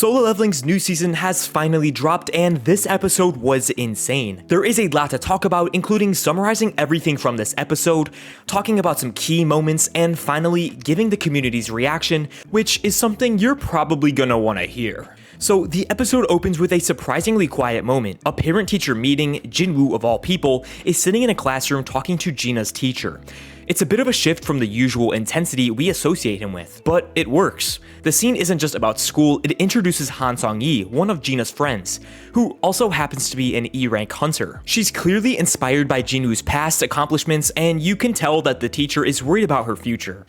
Solo Leveling's new season has finally dropped, and this episode was insane. There is a lot to talk about, including summarizing everything from this episode, talking about some key moments, and finally giving the community's reaction, which is something you're probably gonna wanna hear. So the episode opens with a surprisingly quiet moment. A parent-teacher meeting, Jinwoo of all people, is sitting in a classroom talking to Gina's teacher. It's a bit of a shift from the usual intensity we associate him with, but it works. The scene isn't just about school, it introduces Han Song-yi, one of Gina's friends, who also happens to be an E-rank hunter. She's clearly inspired by Jinwoo's past accomplishments, and you can tell that the teacher is worried about her future.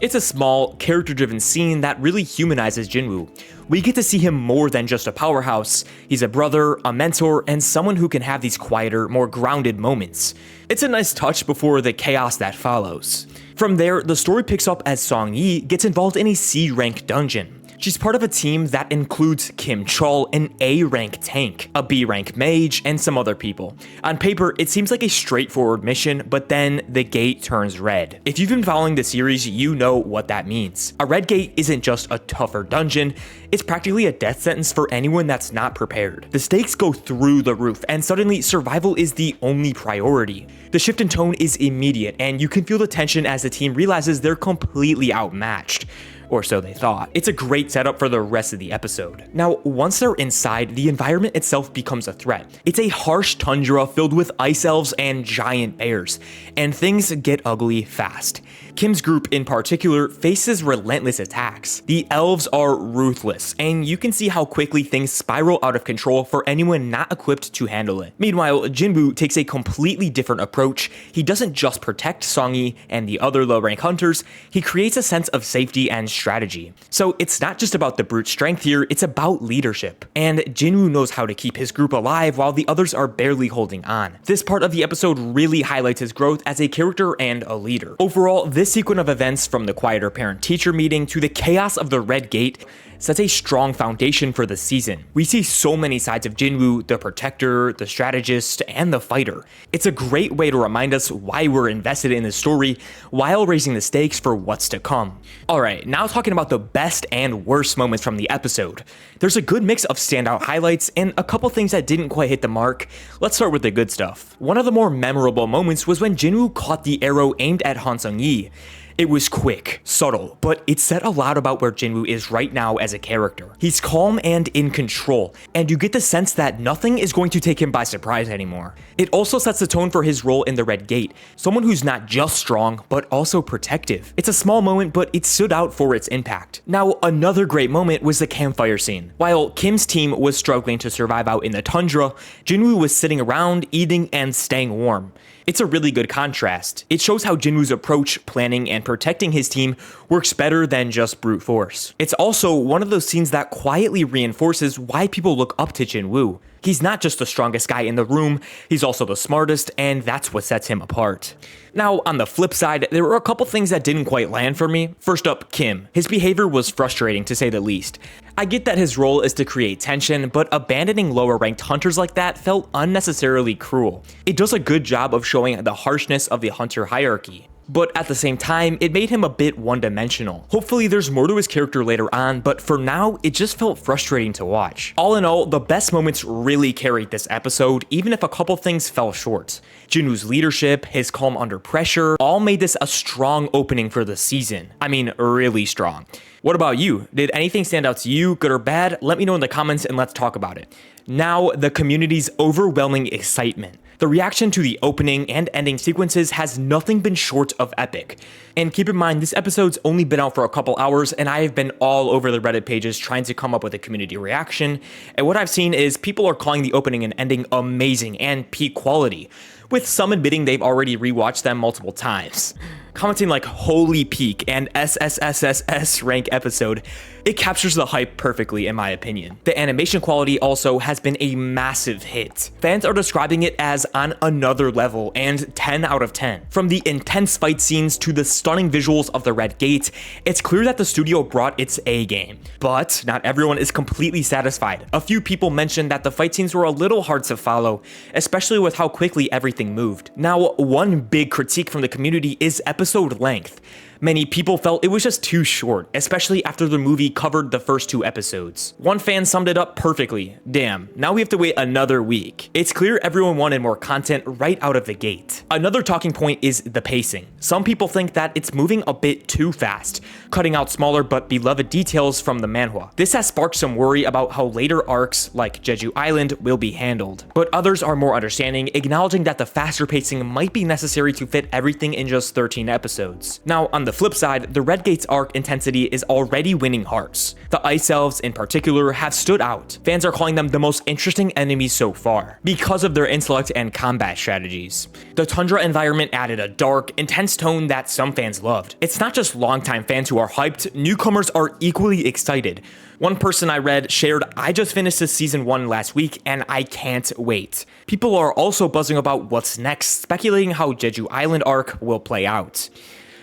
It's a small, character-driven scene that really humanizes Jinwoo. We get to see him more than just a powerhouse. He's a brother, a mentor, and someone who can have these quieter, more grounded moments. It's a nice touch before the chaos that follows. From there, the story picks up as Song-yi gets involved in a C-rank dungeon. She's part of a team that includes Kim Chol, an A-rank tank, a B-rank mage, and some other people. On paper, it seems like a straightforward mission, but then the gate turns red. If you've been following the series, you know what that means. A red gate isn't just a tougher dungeon, it's practically a death sentence for anyone that's not prepared. The stakes go through the roof, and suddenly survival is the only priority. The shift in tone is immediate, and you can feel the tension as the team realizes they're completely outmatched. Or so they thought. It's a great setup for the rest of the episode. Now, once they're inside, the environment itself becomes a threat. It's a harsh tundra filled with ice elves and giant bears, and things get ugly fast. Kim's group in particular faces relentless attacks. The elves are ruthless, and you can see how quickly things spiral out of control for anyone not equipped to handle it. Meanwhile, Jinwoo takes a completely different approach. He doesn't just protect Song-yi and the other low-rank hunters, he creates a sense of safety and strategy. So it's not just about the brute strength here, it's about leadership. And Jinwoo knows how to keep his group alive while the others are barely holding on. This part of the episode really highlights his growth as a character and a leader. Overall, this sequence of events, from the quieter parent-teacher meeting to the chaos of the Red Gate, sets a strong foundation for the season. We see so many sides of Jinwoo, the protector, the strategist, and the fighter. It's a great way to remind us why we're invested in the story while raising the stakes for what's to come. Alright, now talking about the best and worst moments from the episode. There's a good mix of standout highlights and a couple things that didn't quite hit the mark. Let's start with the good stuff. One of the more memorable moments was when Jinwoo caught the arrow aimed at Han Sung-yi. It was quick, subtle, but it said a lot about where Jinwoo is right now as a character. He's calm and in control, and you get the sense that nothing is going to take him by surprise anymore. It also sets the tone for his role in the Red Gate, someone who's not just strong, but also protective. It's a small moment, but it stood out for its impact. Now, another great moment was the campfire scene. While Kim's team was struggling to survive out in the tundra, Jinwoo was sitting around, eating, and staying warm. It's a really good contrast. It shows how Jinwoo's approach, planning, and protecting his team works better than just brute force. It's also one of those scenes that quietly reinforces why people look up to Jinwoo. He's not just the strongest guy in the room, he's also the smartest, and that's what sets him apart. Now, on the flip side, there were a couple things that didn't quite land for me. First up, Kim. His behavior was frustrating, to say the least. I get that his role is to create tension, but abandoning lower-ranked hunters like that felt unnecessarily cruel. It does a good job of showing the harshness of the hunter hierarchy. But at the same time, it made him a bit one-dimensional. Hopefully there's more to his character later on, but for now, it just felt frustrating to watch. All in all, the best moments really carried this episode, even if a couple things fell short. Jinwoo's leadership, his calm under pressure, all made this a strong opening for the season. I mean, really strong. What about you? Did anything stand out to you, good or bad? Let me know in the comments and let's talk about it. Now, the community's overwhelming excitement. The reaction to the opening and ending sequences has nothing been short of epic. And keep in mind, this episode's only been out for a couple hours, and I have been all over the Reddit pages trying to come up with a community reaction, and what I've seen is people are calling the opening and ending amazing and peak quality, with some admitting they've already rewatched them multiple times. Commenting like holy peak and SSSSS rank episode, it captures the hype perfectly in my opinion. The animation quality also has been a massive hit. Fans are describing it as on another level and 10 out of 10. From the intense fight scenes to the stunning visuals of the Red Gate, it's clear that the studio brought its A game. But not everyone is completely satisfied. A few people mentioned that the fight scenes were a little hard to follow, especially with how quickly everything moved. Now, one big critique from the community is episode length. Many people felt it was just too short, especially after the movie covered the first 2 episodes. One fan summed it up perfectly. Damn, now we have to wait another week. It's clear everyone wanted more content right out of the gate. Another talking point is the pacing. Some people think that it's moving a bit too fast, cutting out smaller but beloved details from the manhwa. This has sparked some worry about how later arcs, like Jeju Island, will be handled. But others are more understanding, acknowledging that the faster pacing might be necessary to fit everything in just 13 episodes. Now, on the flip side, the Red Gates arc intensity is already winning hearts. The Ice Elves, in particular, have stood out. Fans are calling them the most interesting enemies so far, because of their intellect and combat strategies. The Tundra environment added a dark, intense tone that some fans loved. It's not just longtime fans who are hyped, newcomers are equally excited. One person I read shared, "I just finished this season 1 last week and I can't wait." People are also buzzing about what's next, speculating how Jeju Island arc will play out.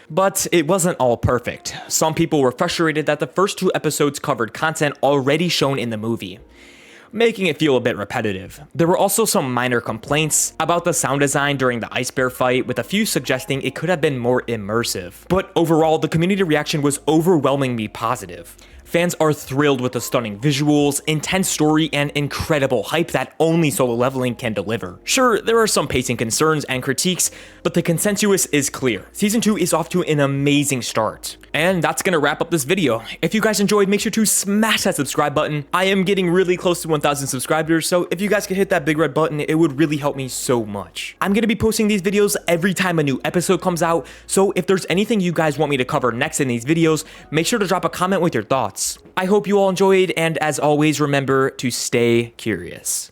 But it wasn't all perfect. Some people were frustrated that the first 2 episodes covered content already shown in the movie, making it feel a bit repetitive. There were also some minor complaints about the sound design during the ice bear fight, with a few suggesting it could have been more immersive. But overall, the community reaction was overwhelmingly positive. Fans are thrilled with the stunning visuals, intense story, and incredible hype that only Solo Leveling can deliver. Sure, there are some pacing concerns and critiques, but the consensus is clear. Season 2 is off to an amazing start. And that's gonna wrap up this video. If you guys enjoyed, make sure to smash that subscribe button. I am getting really close to 1,000 subscribers, so if you guys could hit that big red button, it would really help me so much. I'm gonna be posting these videos every time a new episode comes out, so if there's anything you guys want me to cover next in these videos, make sure to drop a comment with your thoughts. I hope you all enjoyed, and as always, remember to stay curious.